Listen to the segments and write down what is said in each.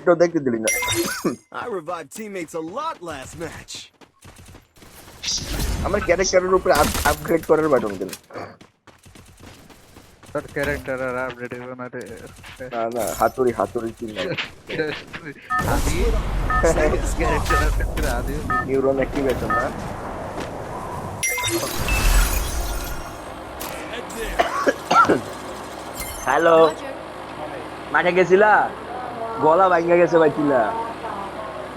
তো দেখতে দিলি না। I revived teammates a lot last match. আমার ক্যারেক্টারের উপরে আপগ্রেড করার বাটন কেন? তোর ক্যারেক্টার আর আপডেট হবে না রে। না না, হাতুড়ি চিহ্ন আমি ক্যারেক্টার আপডেট আদি নিউরন অ্যাক্টিভেশন না। Head there. হ্যালো, মাঠে গেছিলা? গলা ভাঙ্গা গেছে ভাই চিলা।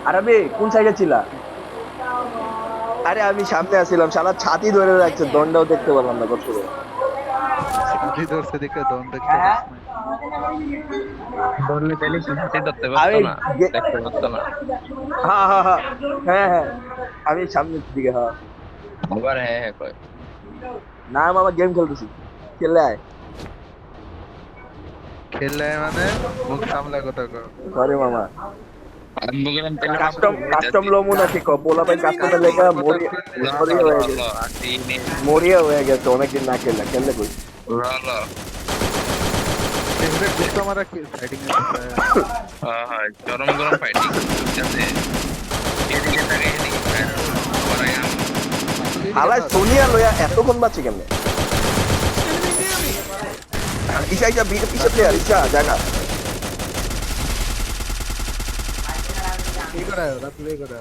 আরে কোন সাইডে ছিলা? আরে আমি সামনে আসছিলাম, শালা ছাতি ধরে রাখছে, দণ্ডও দেখতে পেলাম না কষ্ট করে। আদি ধরছে দেখে দন দেখতে পাস না। ধরলে তাহলে হাতে ধরতে পারতো আমি না, দেখতে পারতো না। হ্যাঁ হ্যাঁ হ্যাঁ হ্যাঁ হ্যাঁ, আমি সামনের দিকে। হ্যাঁ আবার হ্যাঁ হ্যাঁ কয় না, মামা গেম খেলতেছি, খেলে আয়। খেললে মানে মুখ সামলা কথা কর। সরি মামা, আমি বললাম কাস্টম লমু না ঠিক পোলা ভাই কাস্টমের লেগে মরিয়া হয়ে গেছে অনেকদিন না খেললে কই। ফেভারিট গুস্তা মারা কি ফাইটিং এর হ্যাঁ গরম গরম ফাইটিং চলছে। এদিকে তাকে এদিকে পড়াই আম হালাই সোনিয়া লয়া এতক্ষণ বাঁচে কেমনে? ইসা পিছে প্লেয়ার ইসা জায়গা কি করে রাত প্লে করে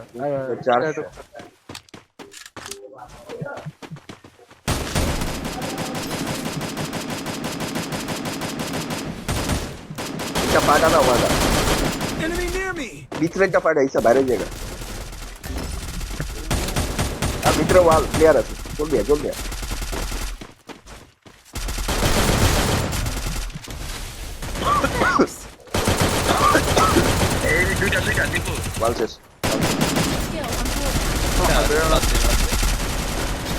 ইসা পাটা দাও মাদা Enemy near me. ভিতরে একটা পাটা ইসা বাইরে জায়গা আর ভিতরে ওয়াল প্লেয়ার আছে, জলদি এই দুইটা দিব ওয়াল শেষ।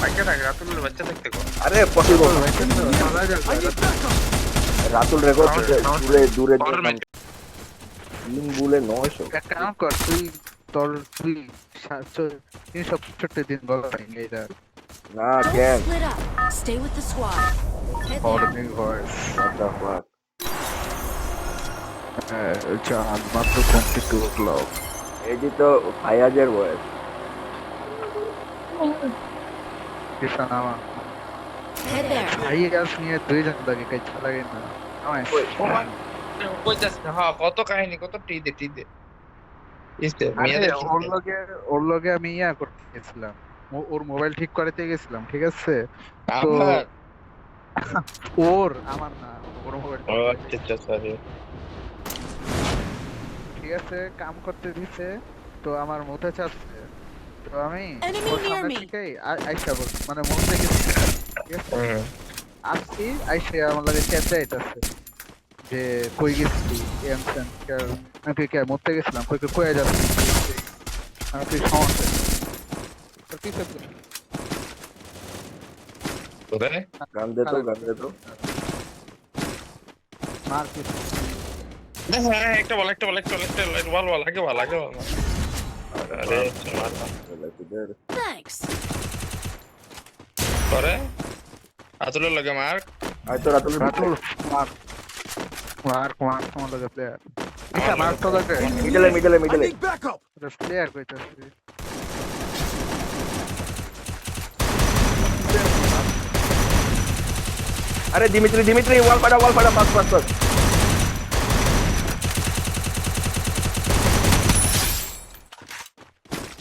বাচ্চা থাকে রাতুল বাচ্চা থাকতে কো আরে পসিবল রাতুল রেকর্ড দূরে তিন বুলে 900। এক কাম কর তুই তুই 365 দিন বলা ভেঙে যা না কেন Split up. Stay with the squad. Head there. Horning voice what the fuck? জান মাত্র 22 লাখ এটি তো ফায়াজের বয়স। কিষান আমা Head there. ভাই গাছ নিয়ে দুইজন লাগে কাই লাগে না আমায় কই যাস হ্যাঁ কত কাহিনী কত টিদে ইসতে মেয়েদের ওর লগে আমি ইয়া করতে গেছিলাম ওর মোবাইল ঠিক করতে গেছিলাম ঠিক আছে তো আমার আমার না ওর মোবাইল ও আচ্ছা সরি ঠিক আছে কাম করতে দিছে তো আমার মুখে চাচ্ছে তো আমি Enemy ওর near সামনে me. থেকে আইসা বল মানে মুখ থেকে ঠিক আছে আসছি আইসে আমার লাগে চ্যাটে আইতাছে যে কই গেছিলি এমসেন আমি কে মরতে গেছিলাম কই কই যাচ্ছি আমি কি সমস্যা তো কি করতে কোথায় গান দে তো মার কি হ্যাঁ একটা বল বল আগে বল আরে Thanks. করে আতুলের লগে মার হয়তো রাতুল রাতুল মার তোমার লগে প্লেয়ার আচ্ছা মার তো লাগে মিডলে I need backup. প্লেয়ার কইতাছি আরে দিমিত্রি ওয়াল ফাটা পাস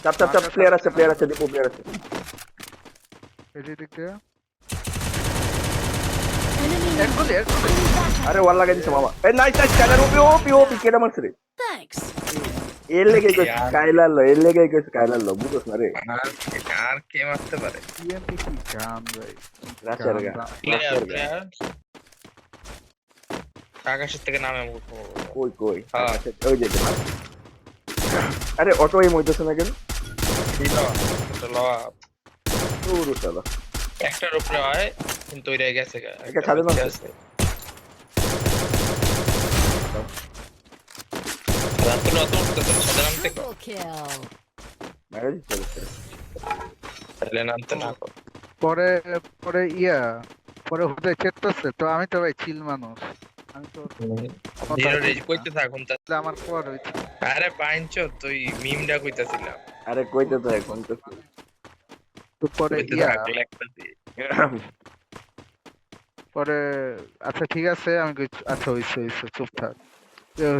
চাপ প্লেয়ার আছে দীপু প্লেয়ার আছে। এদিক দিয়ে Enemy এক near গোল me. Backup. আরে ওয়াল লাগাই দিছে মামা। এই নাইস ক্যালার ওপি কেডা মারছে রে? Thanks. এর লেগে কইছে কাইলার লো বুঝছ না রে। আর কে মারতে পারে টিএমপি কি গান ভাই রাশের গা প্লেয়ার আকাশের থেকে নামে কই হ্যাঁ। ওই যে আরে অটো এই মইতেছে না কেন? পুরো শালা একটার উপরে হয় কিন্তু ওইটা গেছে এটা ছাড়ে না। রাতুল সাধারণ থেকে Triple kill. মেরে দিচ্ছে তাহলে নামতে না পরে পরে হতে চেষ্টা তো আমি তো ভাই চিল মানুষ আমি তো জিরো রেজ কইতে থাকুন তা। তাহলে আমার কোয়ার হইছে। আরে বাইনচো তুই মিমটা কইতাছিলাম। আরে কইতে তো এখন তো তো পরে কইতে ইয়া থাক লাগতাছি। পরে আচ্ছা ঠিক আছে আমি আচ্ছা হইছে চুপ থাক।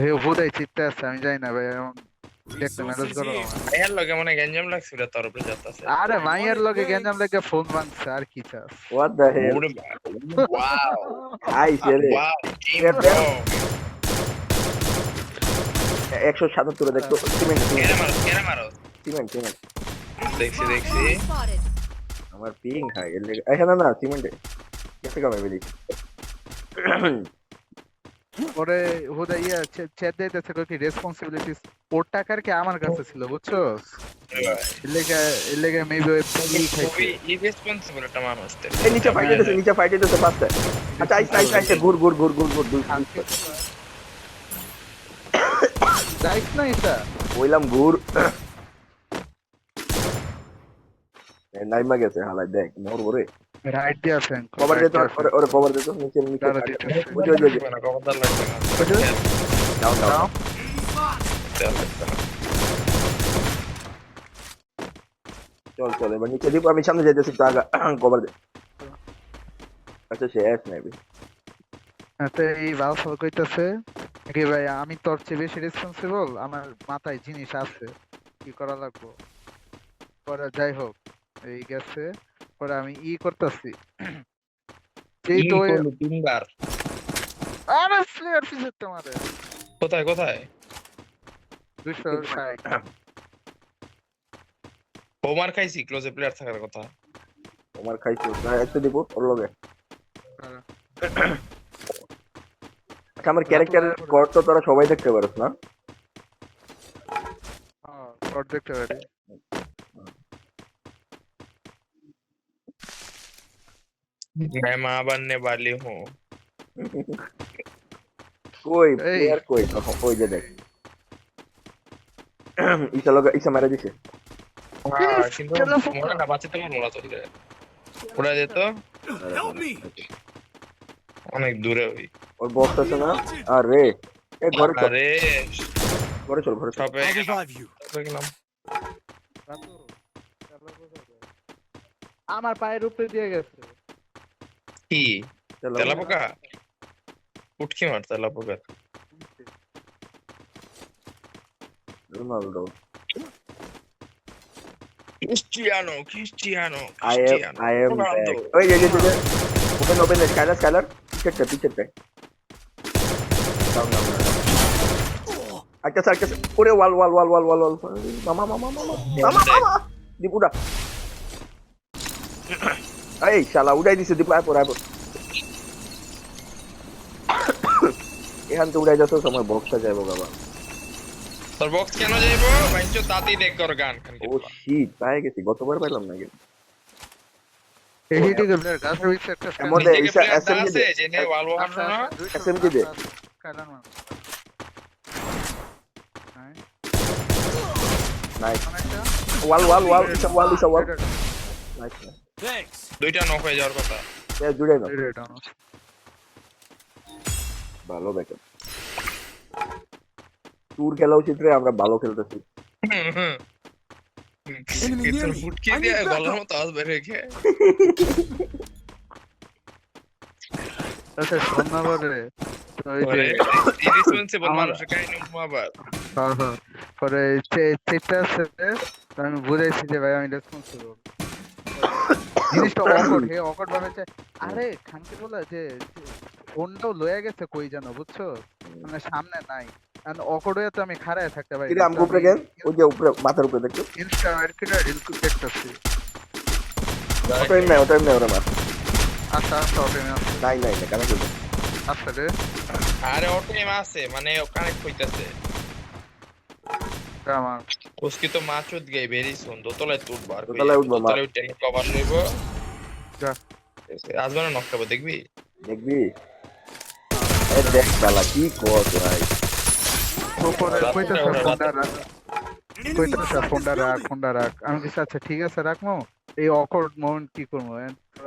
হে হুদাই চিত্তে আছে আমি জানি না ভাই এখন দেখতে মেসেজ করো আমার। এর লগে মনে গঞ্জাম লাগছিল তোর উপরে যাতাছে। আরে মাইয়ার লগে গেঞ্জাম লেগে ফোন ভাঙছে আর কি চাস। হোয়াট দ্য হেল ওরে ওয়াও আই সেরে ওয়াও টিম ব্রো 177 দেখতো সিমেন্ট কেরা মারো সিমেন্ট দেখছি Enemy spotted. আমার পিং হাই এর লেগে এখানে না সিমেন্টে কেটে কামে বেলি পরে হুদাই ইয়া চ্যাট দিতেছে কই কি রেসপন্সিবিলিটিস ওর টাকার কি আমার কাছে ছিল বুঝছো এর লেগে মেবি ওই পুলি খাইছে খুবই ইরেসপন্সিবল একটা মানুষ তে। এই নিচে ফাইট দিতেছে পাঁচটা আচ্ছা আইস ঘুর দুই যাইস না এটা কইলাম ঘুর নাইমা গেছে হালাই দেখ মোর ওরে রাইট দিয়া ফ্যান কভার দিতে ওরে কভার দিতে নিচে দাঁড়া দিতেছে। ওই না খবরদার লাগবে না। ডাউন চল এবার নিচে দিব আমি সামনে যাইতেছি তো আগা কভার দে আচ্ছা শেষ মেবি তো এই ভালস কইতাছে কি ভাই আমি তোর চেয়ে বেশি রেসপন্সিবল আমার মাথায় জিনিস আছে কি করা লাগবে পরে যাই হোক এই গেছে পরে আমি করতেছি এই তো তিনবার আরে প্লেয়ার ফিজিক তোমারে কোথায় 260 ওমার খাইছি ক্লোজে প্লেয়ার থাকার কথা। তোমার খাইছো না একটু দিব ওর লগে আচ্ছা আমার ক্যারেক্টার কর তো তোরা সবাই দেখতে পারছ না কর দেখতে পারি मैं मां बनने वाली हूँ। কই এই। প্লেয়ার কই তখন ওই যে দেখ ইসা মারা দিছে হ্যাঁ কিন্তু মনে না বাঁচাতে পারবো না তোদের। ওরা যেত Help me! অনেক দূরে ওই। ওর বক্স আছে না আরে এ ঘরে চল আরে সবে I'll revive you. গেলাম। আমার পায়ের উপরে দিয়ে গেছে কি চলো তেলাপোকা উঠকি মার তেলাপোকা। Ronaldo Cristiano I am back ওই যে ওপেন স্কাইলার পিছনটা ডাউন আচ্ছা ওরে ওয়াল মামা দীপুরা এই শালা উড়াই দিছে দীপু আয় পর এখান তো উড়াই যাচ্ছে সময় বক্সটা যাইবো বাবা তোর বক্স কেন যাইবো বাইঞ্চো তাতেই দেখ তোর গান খান। ও শিট পাই গেছি গতবার পাইলাম না কিন্তু এই দিকে প্লেয়ার গাছ হইছে একটা এর মধ্যে নিজেকে ইসা player SMG আছে জেনে ওয়াল ওয়াল না SMG দে নাইস ওয়াল ইসা ওয়াল নাইস Thanks. দুইটা নক হয়ে যাওয়ার কথা। এ জুড়ে না ভালো দেখো ট্যুর খেলা উচিত রে আমরা ভালো খেলতেছি কিন্তু ফুটকি দিয়ে গলার মতো আওয়াজ বের হয়ে গিয়ে আচ্ছা সোনাবারে পরে ইরেসপন্সিবল মানুষের কাহিনী আবার পরে চেপটা আছে আমি বুঝাইছি যে ভাই আমি রেসপন্সিবল জিনিসটা অকট ভাবে আরে খানকে বলে যে ফোনটাও লয়ে গেছে কই জানো বুঝছো মানে সামনে নাই এন্ড অকট হয়ে তো আমি খাড়ায় থাকতে পারি কিরে আমগো উপরে গেল ওই যে উপরে মাথার উপরে দেখো ইনস্টা মার্কেটে রিলকু দেখতেছি ওটাই না ওরা মার আচ্ছা ওকে নাই কেন করবে আচ্ছা রে আরে অটো এম আছে মানে কানেক্ট হইতাছে। আমার उसकी तो माँ चुद गई वेरी सुन দোতলায় তুলবো আর দোতলায় উঠবো, দোতলায় উঠে কভার লইব যা আজবানা নক করব দেখবি দেখবি এ দেখ শালা কি কর ভাই উপরে কইতাছে ফোনটা রাখ আমি কিছু আচ্ছা ঠিক আছে রাখমু এই অকওয়ার্ড মোমেন্ট কি করবো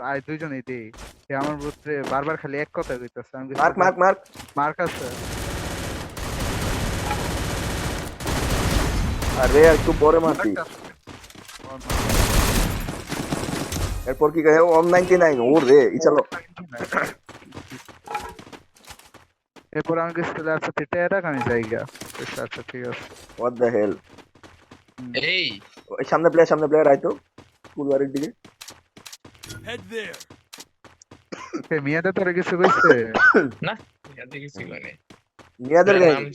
আই দুইজনেই দেই আমার বুঝতে বারবার খালি এক কথা কইতাছে আমি মার্ক মার্ক আছে আরে একটু পরে মারছি। এরপর কি কহে 199 ও রে চলো। এরপর আমি কিছু আচ্ছা তেটা রাখ আমি যাই গা। আচ্ছা ঠিক আছে। What the hell. এই ওই সামনে প্লেয়ার আইতো ফুলবাড়ির দিকে। Head there. মিয়াদা তোরা কিছু কইছে? না ইয়াতে কিছু কইনি মিয়াদের গায়ে নাম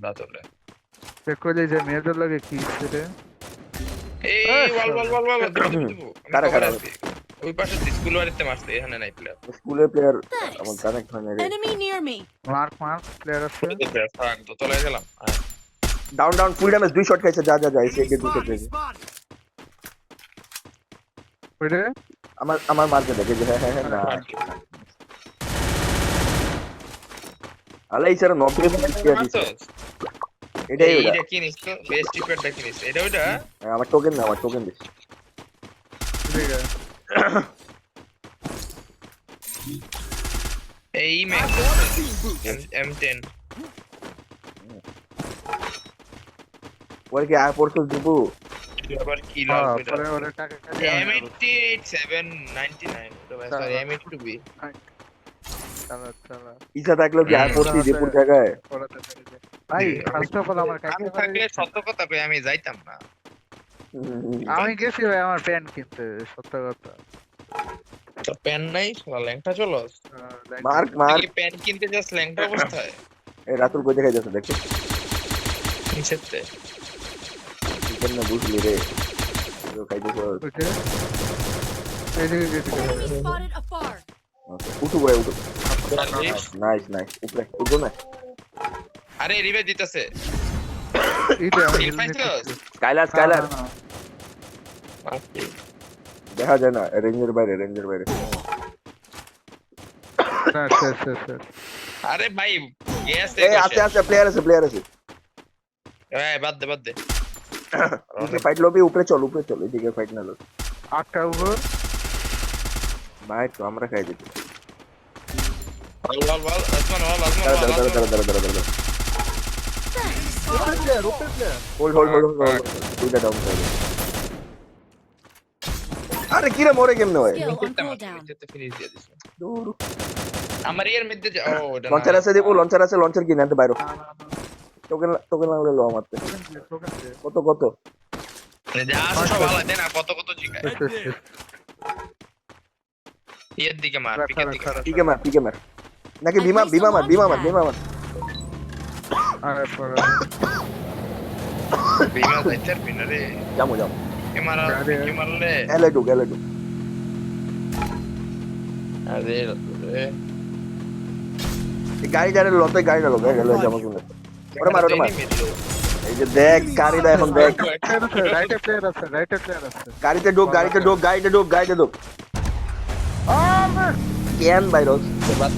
বাতলে সে কইলে যে মিয়াদার লাগে কি রে? এই ওয়াল দিব কারা আমি কারা কভার আছি ওই পাশে স্কুল বাড়িতে মারছে এখানে নাই প্লেয়ার স্কুলের প্লেয়ার আমার Thanks. কানেক্ট হয় না রে। Enemy near me. Mark player আছে। প্লেয়ার তো চলে গেলাম ডাউন ফুল ড্যামেজ 2 শট খাইছে যা এসে গিয়ে 2 শট Spotted. খাইছে। Spotted. ওইরে আমার মার্কে দেখে যে হ্যাঁ না আলাই স্যার 90 মিনিট দিয়ে দিছে এটাই ওটা। এইটা কি নিস তো বেস্ট টিপারটা কি নিস এটা ওইটা হ্যাঁ, আমার টোকেন দিস। ঠিক আছে। এই ম্যাক্স M10 ওর কি আর পড়ছস দিবু আবার কি লাভ এটা পরে ওরে টাকা দিয়ে M88 799 তো সরি M82B চালা ইচ্ছা থাকলেও কি আর পড়ছি দিবুর জায়গায়। পড়াতে পারি যে। ভাই ফার্স্ট অফ অল আমার আমি কাছে থাকলে সত্য কথা কই আমি যাইতাম না আমি গেছি ভাই আমার প্যান্ট কিনতে সত্য কথা। তো প্যান নাই ল্যাংটা চলো মার কি প্যান কিনতে যাস ল্যাংটা অবস্থায় এই রাতুল কই দেখাই যাচ্ছে দেখো নিচেতে চিকেন না বুঝলি রে তো খাইতে ওকে এইদিকে গেছি Spotted afar. উঠু নাইস উপরে উঠো না। আরে রিভাইভ দিতেছে এইটা আমি কিল পাইছস স্কাইলার দেখা যায় না রেঞ্জের বাইরে আচ্ছা আরে ভাই গ্যাস এই আছে প্লেয়ার আছে এই বাদ দে ফাইট লবি উপরে চল এদিকে ফাইট না লো আটটা উপর ভাই তো আমরা খাই দিতে। ওয়াল আসমান দাঁড়া হোল্ড দুইটা ডাউন করে আরে কিরে মরে কেমনে হয় Skill on cooldown. ফিনিশ দিয়ে দিছে দূর আমার এর মধ্যে ও ওটা লঞ্চার আছে দেবো লঞ্চার কিনে আনতে বাইরো টোকেন লাগলে লো আমারতে কত যা আছে সব ভালো দেনা কত জিগায় Head there. এর দিকে মার পিকের দিকে মার। পিকে মার নাকি বিমা মার আরে পরে বিমা যাইতার বিনারে যাও কে মারলে এলে ঢুক আরে রে এই গাড়ি লো যাবো শুনে ওরে মার এই যে দেখ গাড়িটা এখন দেখ রাইটে প্লেয়ার আছে গাড়িতে ঢুক গাড়িতে ঢুক কেন বাইরস বাদ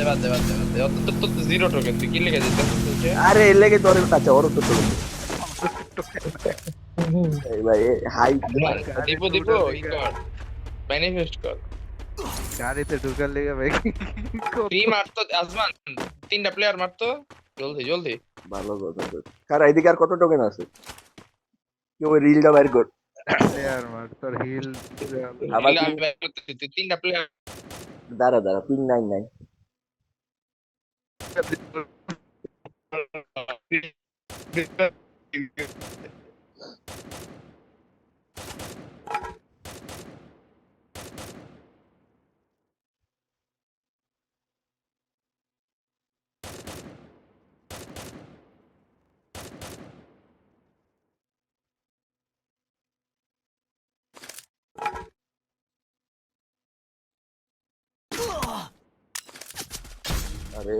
দে অত তো জিরো টোকেন তুই কি লিখে দিছিস আরে এর লেগে তোর আচ্ছা ওর তো চলো এই ভাই হাই দিব ই কর ম্যানিফেস্ট কর গাড়িতে ঢুকার লেগে ভাই ফ্রি মারতো আজমান 3টা প্লেয়ার মারতো জলদি ভালো কথা কার এদিকে আর কত টোকেন আছে কি ওই রিলটা বাইর কর প্লেয়ার মার তোর হিল আবার 3টা প্লেয়ার দাঁড়া পিং 99 আরে